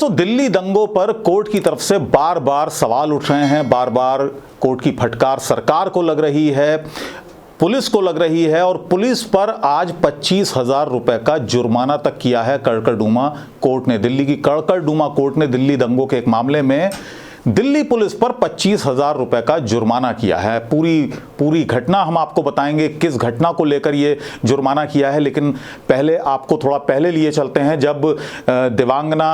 दोस्तों, दिल्ली दंगों पर कोर्ट की तरफ से बार बार सवाल उठ रहे हैं, बार बार कोर्ट की फटकार सरकार को लग रही है, पुलिस को लग रही है और पुलिस पर आज 25,000 रुपए का जुर्माना तक किया है कड़कड़डूमा कोर्ट ने। दिल्ली की कड़कड़डूमा कोर्ट ने दिल्ली दंगों के एक मामले में दिल्ली पुलिस पर 25,000 रुपए का जुर्माना किया है। पूरी घटना हम आपको बताएंगे, किस घटना को लेकर ये जुर्माना किया है। लेकिन पहले आपको थोड़ा पहले लिए चलते हैं, जब देवांगना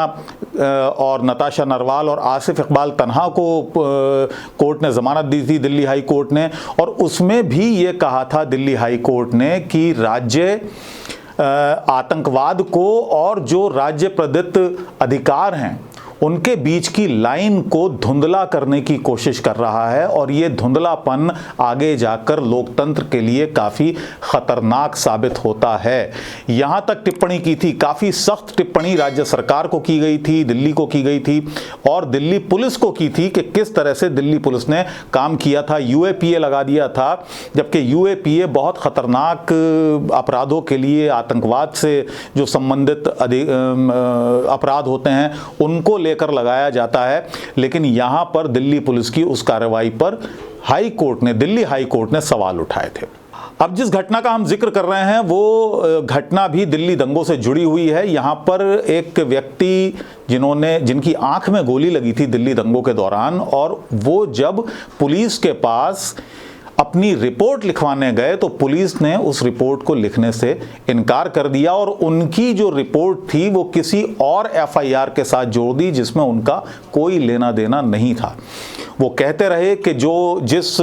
और नताशा नरवाल और आसिफ इकबाल तन्हा को कोर्ट ने जमानत दी थी, दिल्ली हाई कोर्ट ने, और उसमें भी ये कहा था दिल्ली हाई कोर्ट ने कि राज्य आतंकवाद को और जो राज्य प्रदत्त अधिकार हैं उनके बीच की लाइन को धुंधला करने की कोशिश कर रहा है और ये धुंधलापन आगे जाकर लोकतंत्र के लिए काफ़ी खतरनाक साबित होता है। यहाँ तक टिप्पणी की थी, काफ़ी सख्त टिप्पणी राज्य सरकार को की गई थी, दिल्ली को की गई थी और दिल्ली पुलिस को की थी कि किस तरह से दिल्ली पुलिस ने काम किया था। यूएपीए लगा दिया था, जबकि यूएपीए बहुत खतरनाक अपराधों के लिए, आतंकवाद से जो संबंधित अपराध होते हैं उनको लेकर लगाया जाता है। लेकिन यहां पर दिल्ली पुलिस की उस कार्रवाई पर दिल्ली हाई कोर्ट ने सवाल उठाए थे। अब जिस घटना का हम जिक्र कर रहे हैं वो घटना भी दिल्ली दंगों से जुड़ी हुई है। यहां पर एक व्यक्ति जिनकी आंख में गोली लगी थी दिल्ली दंगों के दौरान, और वो जब पुलिस के पास अपनी रिपोर्ट लिखवाने गए तो पुलिस ने उस रिपोर्ट को लिखने से इनकार कर दिया और उनकी जो रिपोर्ट थी वो किसी और एफआईआर के साथ जोड़ दी जिसमें उनका कोई लेना देना नहीं था। वो कहते रहे कि जिस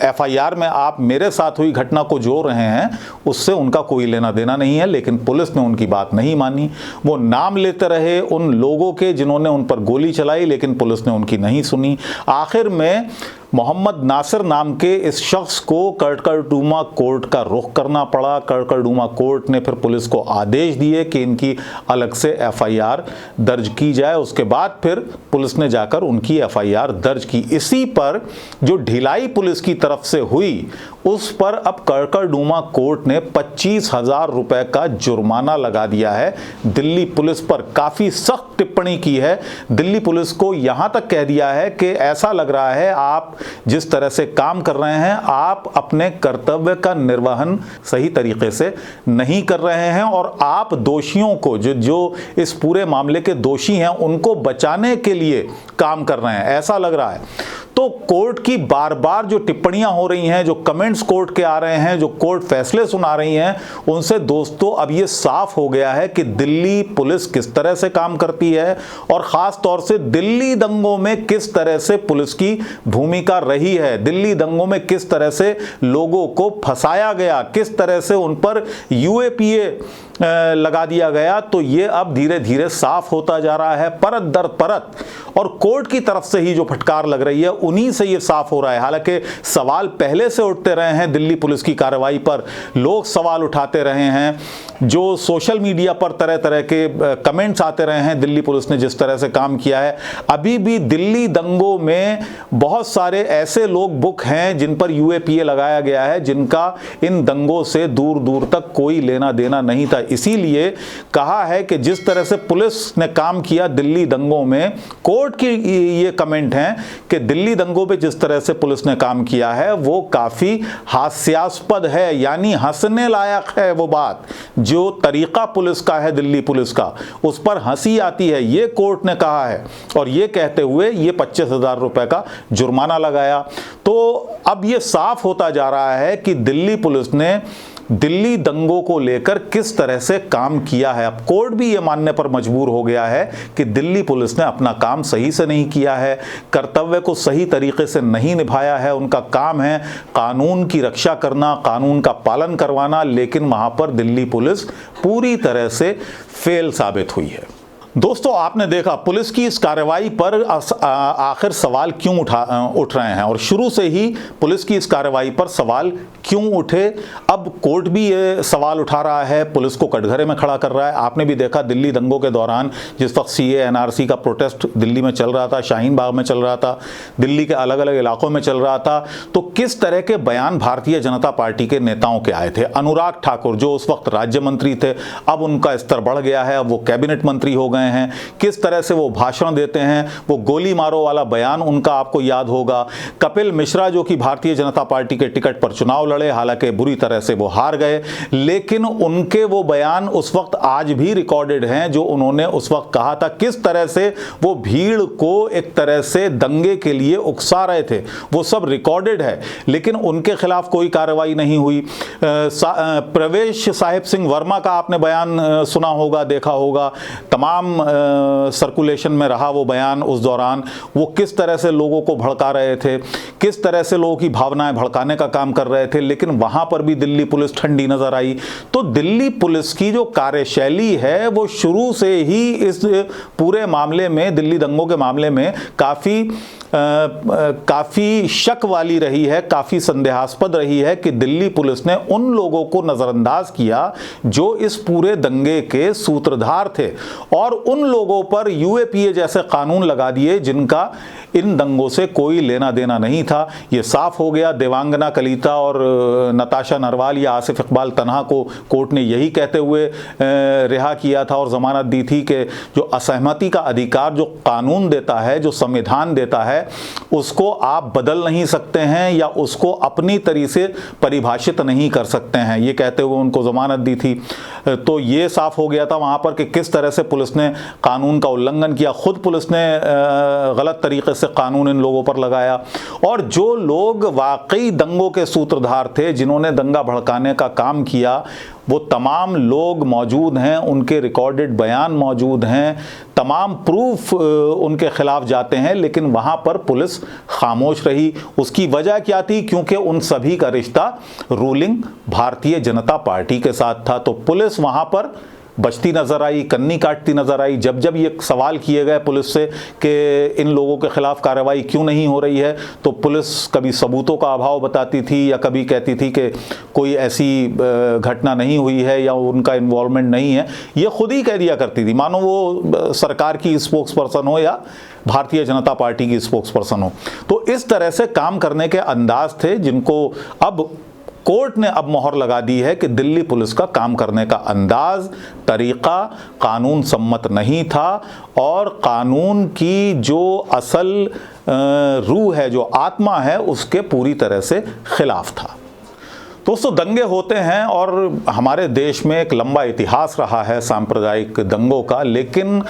एफआईआर में आप मेरे साथ हुई घटना को जोड़ रहे हैं उससे उनका कोई लेना देना नहीं है, लेकिन पुलिस ने उनकी बात नहीं मानी। वो नाम लेते रहे उन लोगों के जिन्होंने उन पर गोली चलाई, लेकिन पुलिस ने उनकी नहीं सुनी। आखिर में मोहम्मद नासिर नाम के इस शख्स को कड़कड़डूमा कोर्ट का रुख करना पड़ा। कड़कड़डूमा कोर्ट ने फिर पुलिस को आदेश दिए कि इनकी अलग से एफआईआर दर्ज की जाए। उसके बाद फिर पुलिस ने जाकर उनकी एफआईआर दर्ज की। इसी पर जो ढिलाई पुलिस की तरफ से हुई उस पर अब कड़कड़डूमा कोर्ट ने 25,000 रुपए का जुर्माना लगा दिया है दिल्ली पुलिस पर। काफी सख्त टिप्पणी की है। दिल्ली पुलिस को यहां तक कह दिया है कि ऐसा लग रहा है आप जिस तरह से काम कर रहे हैं आप अपने कर्तव्य का निर्वहन सही तरीके से नहीं कर रहे हैं और आप दोषियों को जो इस पूरे मामले के दोषी हैं उनको बचाने के लिए काम कर रहे हैं, ऐसा लग रहा है। तो कोर्ट की बार बार जो टिप्पणियां हो रही हैं, जो कमेंट्स कोर्ट के आ रहे हैं, जो कोर्ट फैसले सुना रही हैं, उनसे दोस्तों अब ये साफ हो गया है कि दिल्ली पुलिस किस तरह से काम करती है और खास तौर से दिल्ली दंगों में किस तरह से पुलिस की भूमिका रही है। दिल्ली दंगों में किस तरह से लोगों को फंसाया गया, किस तरह से उन पर यूएपीए लगा दिया गया। तो ये अब धीरे धीरे साफ होता जा रहा है परत दर परत, और कोर्ट की तरफ से ही जो फटकार लग रही है उन्हीं से ये साफ हो रहा है। हालांकि सवाल पहले से उठते रहे हैं दिल्ली पुलिस की कार्रवाई पर, लोग सवाल उठाते रहे हैं, जो सोशल मीडिया पर तरह तरह के कमेंट्स आते रहे हैं दिल्ली पुलिस ने जिस तरह से काम किया है। अभी भी दिल्ली दंगों में बहुत सारे ऐसे लोग बुक हैं जिन पर यूएपीए लगाया गया है, जिनका इन दंगों से दूर दूर तक कोई लेना देना नहीं था। इसीलिए कहा है कि जिस तरह से पुलिस ने काम किया दिल्ली दंगों में, कोर्ट की ये कमेंट हैं कि दिल्ली दंगों पे जिस तरह से पुलिस ने काम किया है वो काफी हास्यास्पद है, यानी हंसने लायक है। वो बात जो तरीका पुलिस का है, दिल्ली पुलिस का, उस पर हंसी आती है, ये कोर्ट ने कहा है और ये कहते हुए ये 25,000 रुपए का जुर्माना लगाया। तो अब ये साफ होता जा रहा है कि दिल्ली पुलिस ने दिल्ली दंगों को लेकर किस तरह से काम किया है। अब कोर्ट भी ये मानने पर मजबूर हो गया है कि दिल्ली पुलिस ने अपना काम सही से नहीं किया है, कर्तव्य को सही तरीके से नहीं निभाया है। उनका काम है कानून की रक्षा करना, कानून का पालन करवाना, लेकिन वहां पर दिल्ली पुलिस पूरी तरह से फेल साबित हुई है। दोस्तों, आपने देखा पुलिस की इस कार्रवाई पर आखिर सवाल क्यों उठ रहे हैं, और शुरू से ही पुलिस की इस कार्रवाई पर सवाल क्यों उठे। अब कोर्ट भी ये सवाल उठा रहा है, पुलिस को कटघरे में खड़ा कर रहा है। आपने भी देखा दिल्ली दंगों के दौरान जिस वक्त सीए एनआरसी का प्रोटेस्ट दिल्ली में चल रहा था, शाहीन बाग में चल रहा था, दिल्ली के अलग अलग इलाकों में चल रहा था, तो किस तरह के बयान भारतीय जनता पार्टी के नेताओं के आए थे। अनुराग ठाकुर जो उस वक्त राज्य मंत्री थे, अब उनका स्तर बढ़ गया है, अब वो कैबिनेट मंत्री हो गए रहे हैं, किस तरह से वो भाषण देते हैं। वो गोली मारो वाला बयान उनका आपको याद होगा। कपिल मिश्रा जो कि भारतीय जनता पार्टी के टिकट पर चुनाव लड़े, हालांकि बुरी तरह से वो हार गए, लेकिन उनके वो बयान उस वक्त आज भी रिकॉर्डेड हैं जो उन्होंने उस वक्त कहा था, किस तरह से वो भीड़ को एक तरह से दंगे के लिए उकसा रहे थे, वो सब रिकॉर्डेड है। लेकिन उनके खिलाफ कोई कार्रवाई नहीं हुई। प्रवेश साहिब सिंह वर्मा का आपने बयान सुना होगा, देखा होगा, तमाम सर्कुलेशन में रहा वो बयान उस दौरान। वो किस तरह से लोगों को भड़का रहे थे, किस तरह से लोगों की भावनाएं भड़काने का काम कर रहे थे, लेकिन वहां पर भी दिल्ली पुलिस ठंडी नजर आई। तो दिल्ली पुलिस की जो कार्यशैली है वो शुरू से ही इस पूरे मामले में, दिल्ली दंगों के मामले में काफ़ी शक वाली रही है, काफ़ी संदेहास्पद रही है कि दिल्ली पुलिस ने उन लोगों को नज़रअंदाज किया जो इस पूरे दंगे के सूत्रधार थे, और उन लोगों पर यूएपीए जैसे कानून लगा दिए जिनका इन दंगों से कोई लेना देना नहीं था। ये साफ हो गया। देवांगना कलीता और नताशा नरवाल या आसिफ इकबाल तन्हा को कोर्ट ने यही कहते हुए रिहा किया था और ज़मानत दी थी कि जो असहमति का अधिकार जो कानून देता है, जो संविधान देता है, उसको आप बदल नहीं सकते हैं या उसको अपनी तरीके से परिभाषित नहीं कर सकते हैं, ये कहते हुए उनको ज़मानत दी थी। तो ये साफ हो गया था वहाँ पर कि किस तरह से पुलिस ने कानून का उल्लंघन किया। खुद पुलिस ने गलत तरीके से कानून इन लोगों पर लगाया, और जो लोग वाकई दंगों के सूत्रधार थे, जिन्होंने दंगा भड़काने का काम किया, वो तमाम लोग मौजूद हैं, उनके रिकॉर्डेड बयान मौजूद हैं, तमाम प्रूफ उनके खिलाफ जाते हैं, लेकिन वहाँ पर पुलिस खामोश रही। उसकी वजह क्या थी? क्योंकि उन सभी का रिश्ता रूलिंग भारतीय जनता पार्टी के साथ था। तो पुलिस वहाँ पर बचती नजर आई, कन्नी काटती नजर आई। जब जब ये सवाल किए गए पुलिस से कि इन लोगों के खिलाफ कार्रवाई क्यों नहीं हो रही है, तो पुलिस कभी सबूतों का अभाव बताती थी या कभी कहती थी कि कोई ऐसी घटना नहीं हुई है या उनका इन्वॉल्वमेंट नहीं है। ये खुद ही कह दिया करती थी, मानो वो सरकार की स्पोक्स पर्सन हो या भारतीय जनता पार्टी की स्पोक्स पर्सन हो। तो इस तरह से काम करने के अंदाज थे जिनको अब कोर्ट ने अब मोहर लगा दी है कि दिल्ली पुलिस का काम करने का अंदाज, तरीका कानून सम्मत नहीं था, और कानून की जो असल रूह है, जो आत्मा है, उसके पूरी तरह से खिलाफ था। दोस्तों, दंगे होते हैं और हमारे देश में एक लंबा इतिहास रहा है सांप्रदायिक दंगों का, लेकिन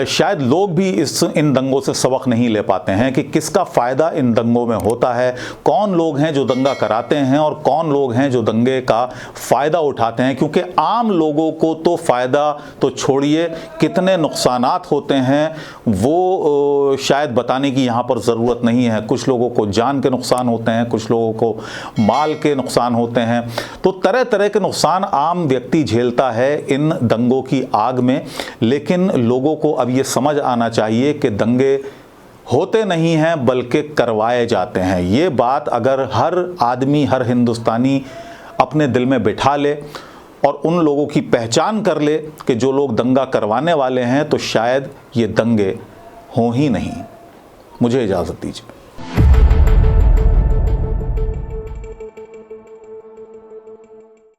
शायद लोग भी इन दंगों से सबक नहीं ले पाते हैं कि किसका फ़ायदा इन दंगों में होता है, कौन लोग हैं जो दंगा कराते हैं और कौन लोग हैं जो दंगे का फ़ायदा उठाते हैं। क्योंकि आम लोगों को तो फ़ायदा तो छोड़िए, कितने नुकसानात होते हैं वो शायद बताने की यहाँ पर ज़रूरत नहीं है। कुछ लोगों को जान के नुकसान होते हैं, कुछ लोगों को माल के नुकसान होते हैं। तो तरह तरह के नुकसान आम व्यक्ति झेलता है इन दंगों की आग में। लेकिन लोगों को अब ये समझ आना चाहिए कि दंगे होते नहीं हैं बल्कि करवाए जाते हैं। ये बात अगर हर आदमी, हर हिंदुस्तानी अपने दिल में बिठा ले और उन लोगों की पहचान कर ले कि जो लोग दंगा करवाने वाले हैं, तो शायद ये दंगे हों ही नहीं। मुझे इजाज़त दीजिए।